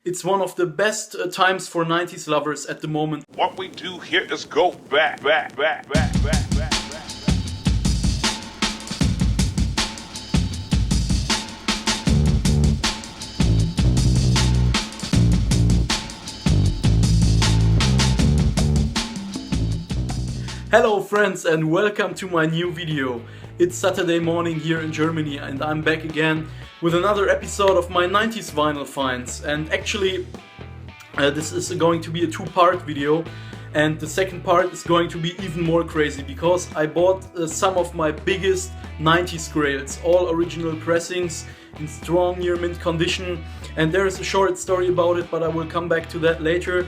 It's one of the best times for 90s lovers at the moment. What we do here is go back. Hello friends and welcome to my new video. It's Saturday morning here in Germany and I'm back again with another episode of my 90s vinyl finds. And actually this is going to be a two-part video, and the second part is going to be even more crazy because I bought some of my biggest 90s grails, all original pressings in strong near mint condition, and there is a short story about it, but I will come back to that later.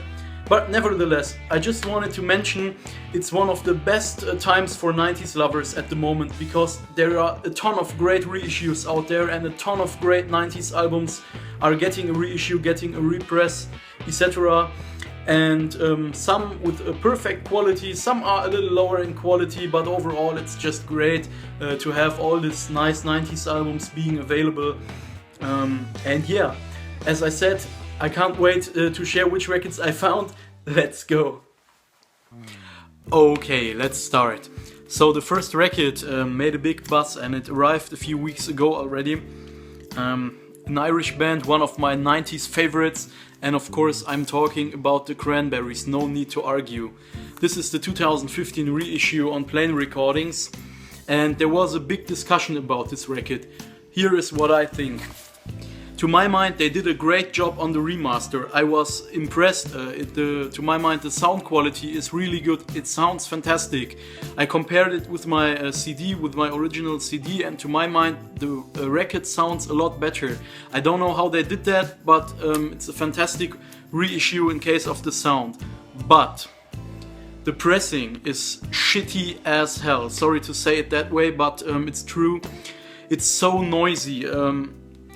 But nevertheless, I just wanted to mention it's one of the best times for 90s lovers at the moment because there are a ton of great reissues out there and a ton of great 90s albums are getting a reissue, getting a repress, etc. And some with a perfect quality, some are a little lower in quality, but overall it's just great to have all these nice 90s albums being available. And yeah, as I said, I can't wait to share which records I found. Let's go! Okay, let's start. So the first record made a big buzz and it arrived a few weeks ago already. An Irish band, one of my 90s favorites, and of course I'm talking about the Cranberries, no need to argue. This is the 2015 reissue on Plain Recordings, and there was a big discussion about this record. Here is what I think. To my mind, they did a great job on the remaster. I was impressed. To my mind, the sound quality is really good. It sounds fantastic. I compared it with my CD, with my original CD, and to my mind, the record sounds a lot better. I don't know how they did that, but it's a fantastic reissue in case of the sound. But the pressing is shitty as hell. Sorry to say it that way, but it's true. It's so noisy.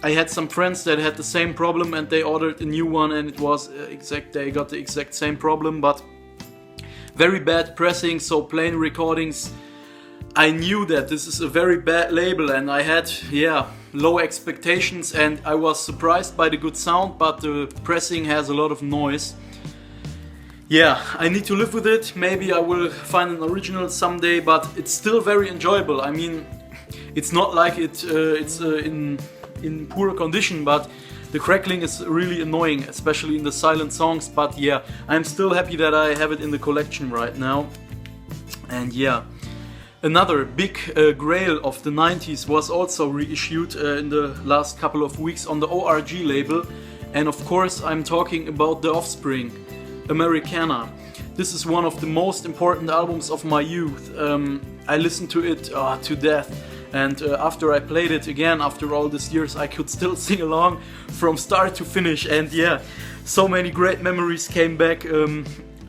I had some friends that had the same problem and they ordered a new one and it was they got the exact same problem, but very bad pressing, so Plain Recordings. I knew that this is a very bad label and I had low expectations and I was surprised by the good sound, but the pressing has a lot of noise. Yeah, I need to live with it. Maybe I will find an original someday, but it's still very enjoyable. I mean, it's not like it's in poor condition, but the crackling is really annoying, especially in the silent songs. But yeah, I'm still happy that I have it in the collection right now. And yeah, another big grail of the 90s was also reissued in the last couple of weeks on the ORG label, and of course I'm talking about the Offspring, Americana. This is one of the most important albums of my youth. I listened to it to death. And after I played it again, after all these years, I could still sing along from start to finish. And yeah, so many great memories came back.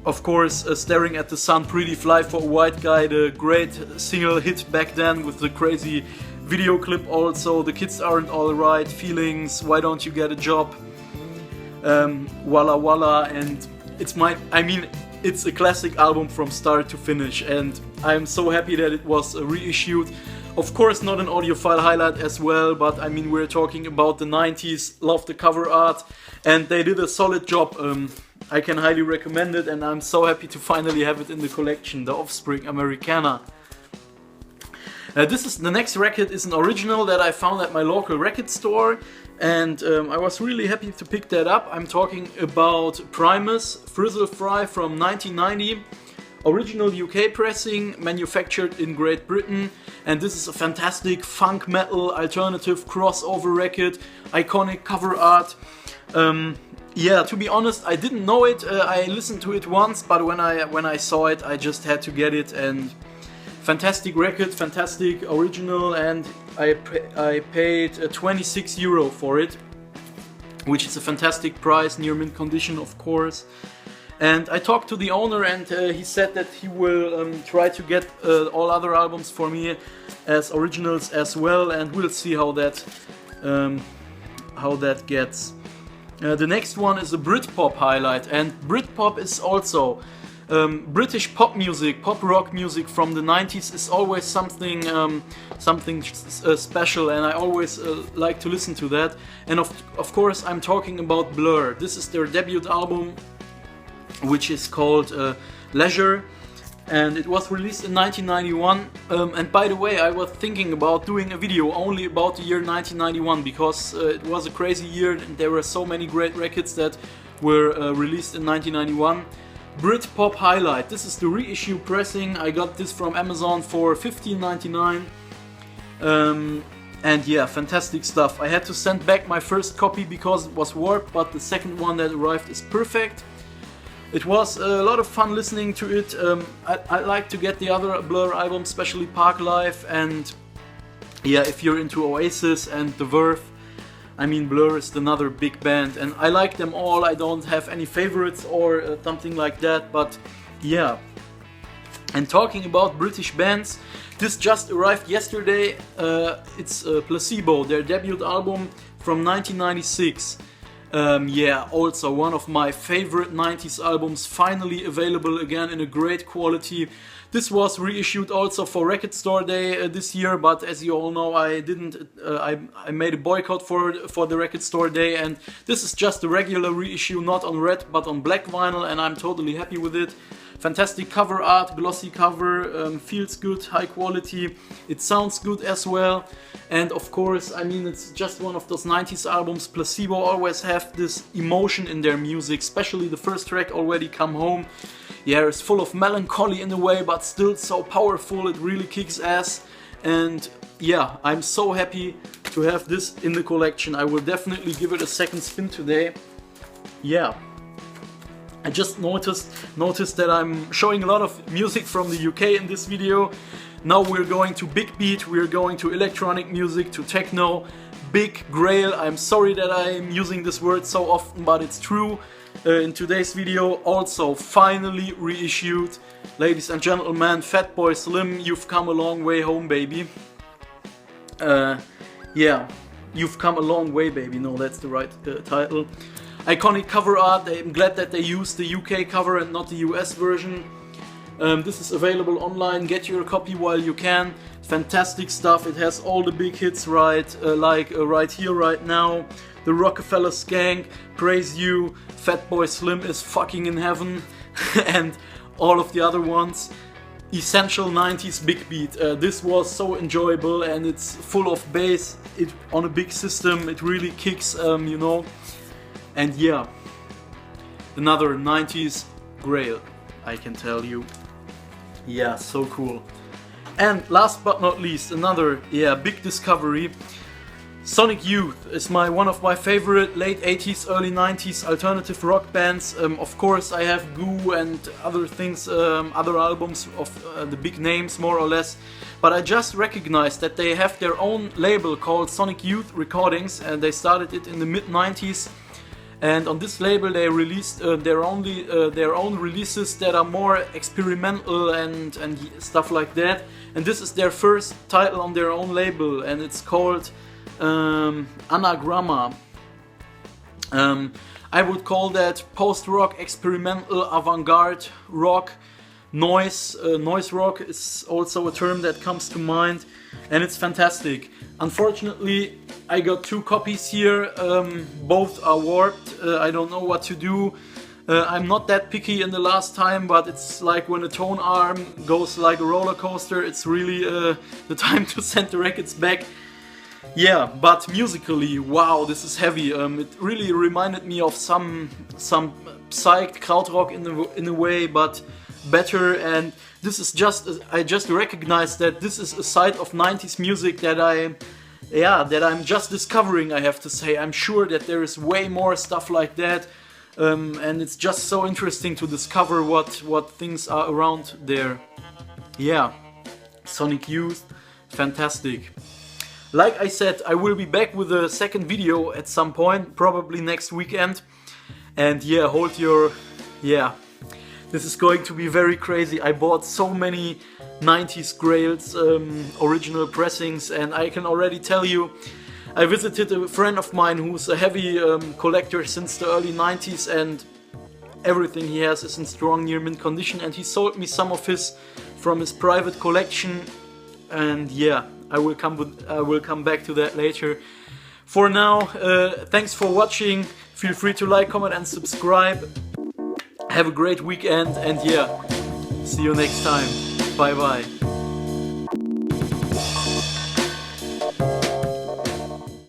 Of course, Staring at the Sun, Pretty Fly for a White Guy, the great single hit back then with the crazy video clip also. The Kids Aren't Alright, Feelings, Why Don't You Get a Job, Walla Walla. And it's a classic album from start to finish. And I'm so happy that it was reissued. Of course, not an audiophile highlight as well, but I mean, we're talking about the 90s, love the cover art, and they did a solid job. I can highly recommend it, and I'm so happy to finally have it in the collection, the Offspring Americana. The next record is an original that I found at my local record store, and I was really happy to pick that up. I'm talking about Primus, Frizzle Fry from 1990. Original UK pressing, manufactured in Great Britain, and this is a fantastic funk metal alternative crossover record, iconic cover art. Yeah, to be honest, I didn't know it. I listened to it once, but when I saw it, I just had to get it. And fantastic record, fantastic original, and I paid €26 for it, which is a fantastic price, near mint condition, of course. And I talked to the owner and he said that he will try to get all other albums for me as originals as well, and we'll see how that gets. The next one is a Britpop highlight, and Britpop is also British pop music, pop rock music from the 90s is always something special, and I always like to listen to that. And of course I'm talking about Blur. This is their debut album, which is called Leisure, and it was released in 1991. And by the way, I was thinking about doing a video only about the year 1991 because it was a crazy year and there were so many great records that were released in 1991. Britpop Highlight. This is the reissue pressing. I got this from Amazon for $15.99. And yeah, fantastic stuff. I had to send back my first copy because it was warped, but the second one that arrived is perfect. It was a lot of fun listening to it. I like to get the other Blur albums, especially Park Life, and yeah, if you're into Oasis and The Verve, I mean, Blur is another big band, and I like them all. I don't have any favorites or something like that, but yeah. And talking about British bands, this just arrived yesterday. It's Placebo, their debut album from 1996. Yeah, also one of my favorite 90s albums, finally available again in a great quality. This was reissued also for Record Store Day this year, but as you all know, I didn't. I made a boycott for the Record Store Day, and this is just a regular reissue, not on red but on black vinyl, and I'm totally happy with it. Fantastic cover art, glossy cover, feels good, high quality. It sounds good as well, and of course, I mean, it's just one of those 90s albums. Placebo always have this emotion in their music, especially the first track, Already Come Home. Yeah, it's full of melancholy in a way, but still so powerful. It really kicks ass, and yeah, I'm so happy to have this in the collection. I will definitely give it a second spin today. Yeah. I just noticed that I'm showing a lot of music from the UK in this video. Now we're going to big beat, we're going to electronic music, to techno, big grail. I'm sorry that I'm using this word so often, but it's true. In today's video, also finally reissued. Ladies and gentlemen, Fatboy Slim, you've come a long way home, baby. Yeah, you've come a long way, baby. No, that's the right title. Iconic cover art. I'm glad that they used the UK cover and not the US version. This is available online. Get your copy while you can. Fantastic stuff. It has all the big hits right here, right now. The Rockefeller Skank, Praise You, Fatboy Slim is fucking in heaven, and all of the other ones. Essential 90s big beat. This was so enjoyable, and it's full of bass. It on a big system. It really kicks, you know. And yeah, another 90s grail, I can tell you. Yeah, so cool. And last but not least, another big discovery. Sonic Youth is one of my favorite late 80s, early 90s alternative rock bands. Of course, I have Goo and other things, other albums of the big names, more or less. But I just recognized that they have their own label called Sonic Youth Recordings, and they started it in the mid-90s. And on this label they released their own releases that are more experimental and stuff like that. And this is their first title on their own label, and it's called Anagramma. I would call that post-rock, experimental, avant-garde rock. Noise rock is also a term that comes to mind, and it's fantastic. Unfortunately, I got 2 copies here, both are warped. I don't know what to do. I'm not that picky in the last time, but it's like when a tone arm goes like a roller coaster, it's really the time to send the records back. Yeah, but musically, wow, this is heavy. It really reminded me of some psyched krautrock in a way, but better. And this is I just recognized that this is a side of 90s music that I'm just discovering, I have to say. I'm sure that there is way more stuff like that, and it's just so interesting to discover what things are around there. Yeah, Sonic Youth, fantastic. Like I said, I will be back with a second video at some point, probably next weekend. And yeah, this is going to be very crazy. I bought so many 90s grails, original pressings, and I can already tell you, I visited a friend of mine who's a heavy collector since the early 90s, and everything he has is in strong near mint condition, and he sold me some of his from his private collection, and yeah, I will come back to that later. For now, thanks for watching. Feel free to like, comment and subscribe. Have a great weekend, and yeah, see you next time. Bye bye.